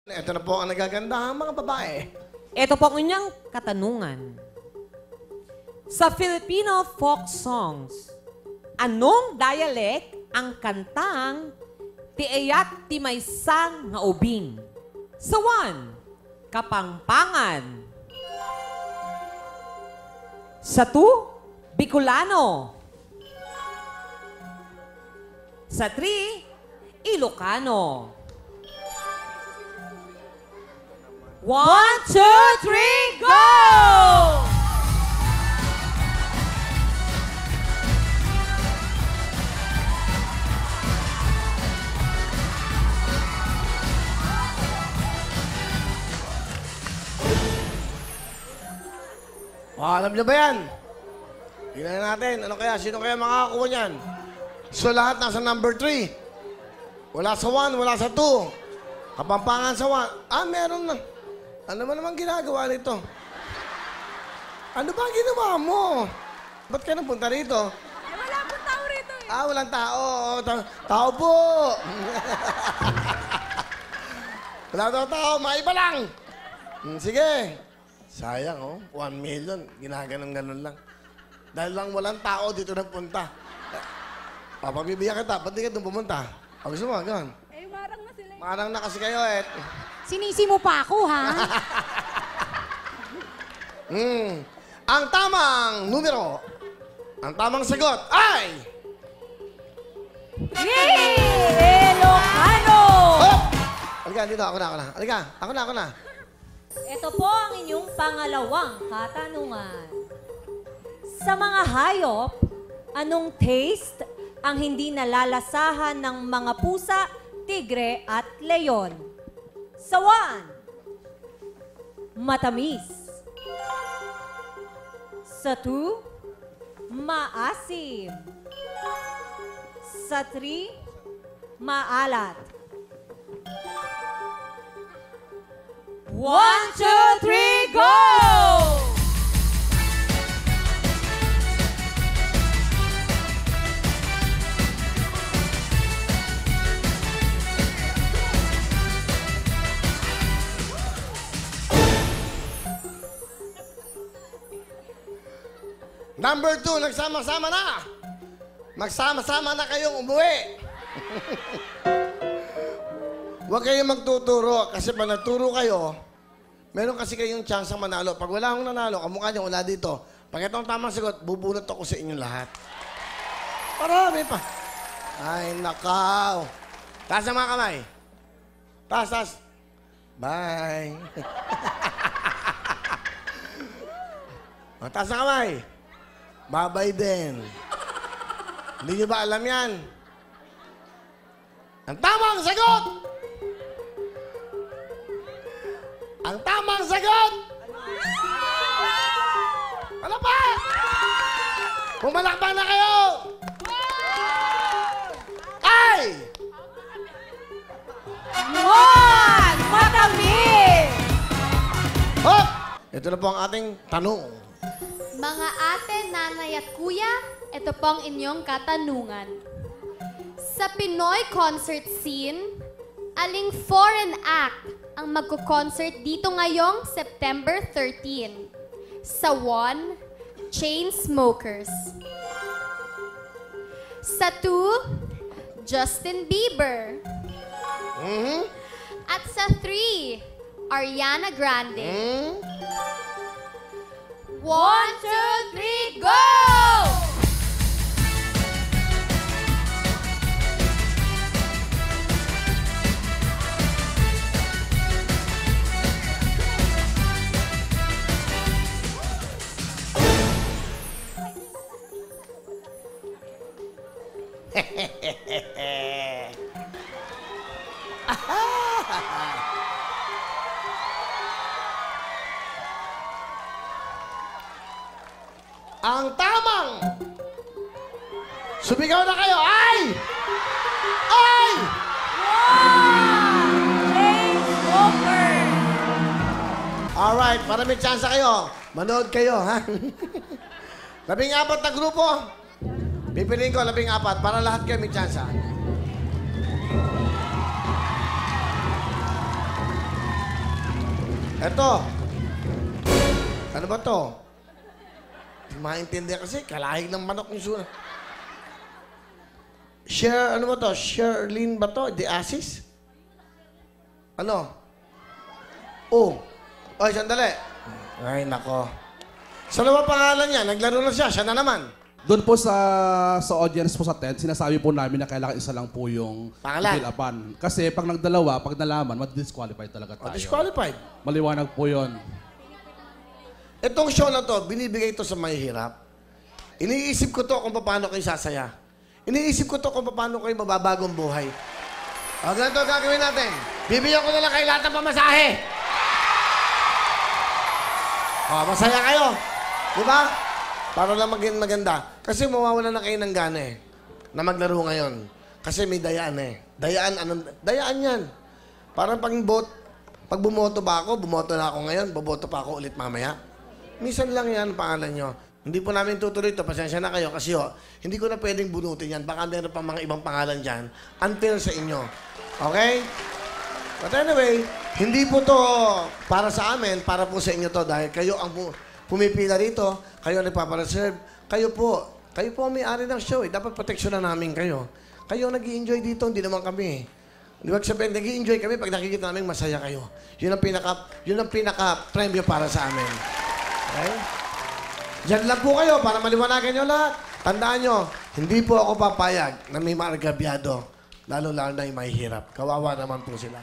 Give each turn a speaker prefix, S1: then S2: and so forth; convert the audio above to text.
S1: Ito na po ang nagagandahang mga babae.
S2: Ito po ang inyong katanungan. Sa Filipino folk songs, anong dialect ang kantang Tiayat Timaysang nga ubing? Sa 1, Kapampangan. Sa 2, Bicolano. Sa 3, Ilocano. 1, 2, 3, go!
S1: Alam niyo ba yan? Tingnan natin. Ano kaya? Sino kaya makakakuha niyan? So lahat nasa number 3. Wala sa 1, wala sa 2. Kapampangan sa 1. Meron na. Ano mo naman ginagawa nito? Ano ba ang ginawa mo? Ba't ka napunta rito?
S3: Wala pong tao rito eh.
S1: Walang tao. Tao po. Wala daw tao. Maiba lang. Sige. Sayang, 1 million. Ginaganon-ganon lang. Dahil lang walang tao dito nagpunta. Papabibiyak kita. Ba't di ka doon pumunta? Gusto mo, gano'n?
S3: Marang na sila.
S1: Marang na kasi kayo, eh.
S3: Sinisi mo pa ako, ha?
S1: Ang tamang numero, ang tamang sagot ay...
S2: Ilocano!
S1: Oh! Halika, dito. Ako na. Halika, ako na.
S4: Ito po ang inyong pangalawang katanungan. Sa mga hayop, anong taste ang hindi nalalasahan ng mga pusa, tigre at leon? Sa 1, matamis. Sa 2, maasim. Sa 3, maalat.
S2: 1, 2, 3, go!
S1: Number 2, nagsama-sama na. Magsama-sama na kayong umuwi. Huwag kayong magtuturo kasi pag nagturo kayo, meron kasi kayong chance ang manalo. Pag wala akong nanalo, kamukha niyo wala dito. Pag itong tamang sagot, bubunot ako sa inyong lahat. Marami pa. Ay, nakaw. Taas ang mga kamay. Taas. Bye. Taas ang kamay. Babay din. Hindi niyo ba alam yan? Ang tamang sagot! Ang tamang sagot! Ano pa? Pumalakbang na kayo! Ay!
S2: 1, matamis!
S1: Hop! Ito na po ang ating tanong.
S5: Mga ate, nanay at kuya, ito po ang inyong katanungan. Sa Pinoy concert scene, aling foreign act ang magko-concert dito ngayong September 13? Sa 1, Chainsmokers. Sa 2, Justin Bieber. At sa 3, Ariana Grande. 1, 2, 3, go!
S1: Ang tamang sumigaw na kayo. Ay! Ay! Alright, para may chance kayo. Manood kayo, ha? 14 na grupo. Pipiliin ko 14 para lahat kayo may chance. Eto. Ano ba to? Hindi maintindihan kasi, kalahig ng manok yung suna. Ano ba to? Sherlyn ba to? The Assis? Ano? Oh. Oy, sandali. Ay, nako. Sa naman pangalan niya? Naglaro na siya. Siya na naman.
S6: Doon po sa audience po sa tent, sinasabi po namin na kailangan isa lang po yung
S1: Pangalan.
S6: fill upan. Kasi pag nagdalawa, pag nalaman, ma-disqualify talaga
S1: O,
S6: tayo.
S1: disqualified.
S6: Maliwanag po yun.
S1: Itong show na to, binibigay ito sa mahihirap. Iniisip ko to kung paano kayo sasaya. Iniisip ko to kung paano kayo mababagong buhay. O, ganito gagawin natin. Bibigyan ko na lang kayo lahat ng pamasahe. O, masaya kayo. Di ba? Para lang maging maganda. Kasi mawawala na kayo ng gana eh. Na maglaro ngayon. Kasi may dayaan eh. Dayaan yan. Parang pag bumoto ba ako, bumoto na ako ngayon, bumoto pa ako ulit mamaya. Minsan lang yan, pangalan nyo. Hindi po namin tutuloy ito. Pasensya na kayo kasi hindi ko na pwedeng bunutin yan. Baka meron pa mga ibang pangalan dyan. Unfair sa inyo. Okay? But anyway, hindi po to para sa amin, para po sa inyo to. Dahil kayo ang pumipila rito, kayo ang nagpapareserve. Kayo po ang may-ari ng show. Dapat proteksyonan namin kayo. Kayo nag-i-enjoy dito, hindi naman kami. Di ba sabihin, nag-i-enjoy kami pag nakikita namin masaya kayo. Yun ang pinaka-premyo para sa amin. Okay? Diyan lang po kayo para maliwanagan nyo lahat. Tandaan nyo, hindi po ako papayag na may mga agabyado. Lalo-lalo na yung mahihirap. Kawawa naman po sila.